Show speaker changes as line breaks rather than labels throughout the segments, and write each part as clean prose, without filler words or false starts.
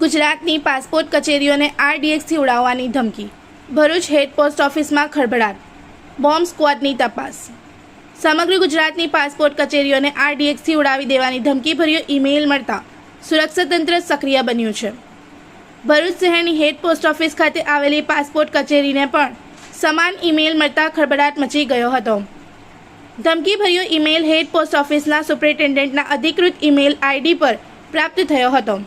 ગુજરાતની પાસપોર્ટ કચેરીઓને RDXથી ઉડાવવાની ધમકી. ભરૂચ હેડ પોસ્ટ ઓફિસમાં ખળભળાટ. બોમ્બ સ્ક્વોડની તપાસ. સમગ્ર ગુજરાતની પાસપોર્ટ કચેરીઓને RDXથી ઉડાવી દેવાની ધમકીભર્યો ઈમેલ મળતા સુરક્ષા તંત્ર સક્રિય બન્યું છે. ભરૂચ શહેરની હેડ પોસ્ટ ઓફિસ ખાતે આવેલી પાસપોર્ટ કચેરીને પણ સમાન ઈમેલ મળતા ખળભળાટ મચી ગયો હતો. ધમકીભર્યો ઈમેલ હેડ પોસ્ટ ઓફિસના સુપ્રિન્ટેન્ડન્ટના અધિકૃત ઈમેલ ID પર પ્રાપ્ત થયો હતો.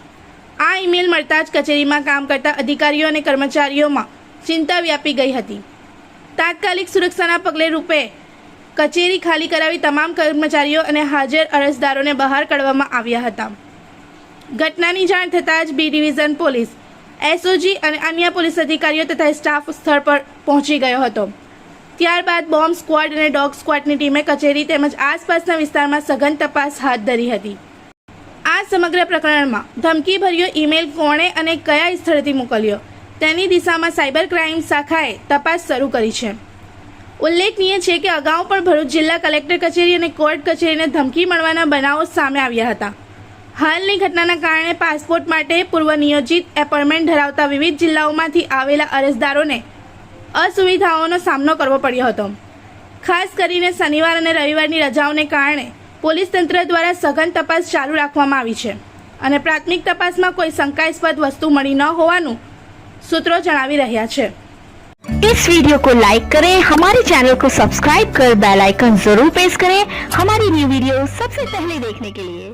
આ ઈમેલ મળતા જ કચેરીમાં કામ કરતા અધિકારીઓ અને કર્મચારીઓમાં ચિંતા વ્યાપી ગઈ હતી. તાત્કાલિક સુરક્ષાના પગલે રૂપે કચેરી ખાલી કરાવી તમામ કર્મચારીઓ અને હાજર અરજદારોને બહાર કાઢવામાં આવ્યા હતા. ઘટનાની જાણ થતાં જ B ડિવિઝન પોલીસ, SOG અને અન્ય પોલીસ અધિકારીઓ તથા સ્ટાફ સ્થળ પર પહોંચી ગયો હતો. ત્યારબાદ બોમ્બ સ્ક્વોડ અને ડોગ સ્ક્વોડની ટીમે કચેરી તેમજ આસપાસના વિસ્તારમાં સઘન તપાસ હાથ ધરી હતી. આ સમગ્ર પ્રકરણમાં ધમકીભર્યો ઈમેલ કોણે અને કયા સ્થળેથી મોકલ્યો તેની દિશામાં સાયબર ક્રાઇમ શાખાએ તપાસ શરૂ કરી છે. ઉલ્લેખનીય છે કે અગાઉ પણ ભરૂચ જિલ્લા કલેક્ટર કચેરી અને કોર્ટ કચેરીને ધમકી મળવાના બનાવો સામે આવ્યા હતા. હાલની ઘટનાના કારણે પાસપોર્ટ માટે પૂર્વ નિયોજિત એપોઇન્ટમેન્ટ ધરાવતા વિવિધ જિલ્લાઓમાંથી આવેલા અરજદારોને અસુવિધાઓનો સામનો કરવો પડ્યો હતો. ખાસ કરીને શનિવાર અને રવિવારની રજાઓને કારણે પોલીસ તંત્ર દ્વારા સઘન તપાસ ચાલુ રાખવામાં આવી છે અને પ્રાથમિક તપાસમાં કોઈ શંકાસ્પદ वस्तु મળી ન હોવાનું सूत्रों जणावी રહ્યા છે.
इस वीडियो को लाइक करें, हमारे चैनल को सब्सक्राइब कर बेल आइकन जरूर प्रेस करें हमारी न्यू वीडियो सबसे पहले देखने के लिए।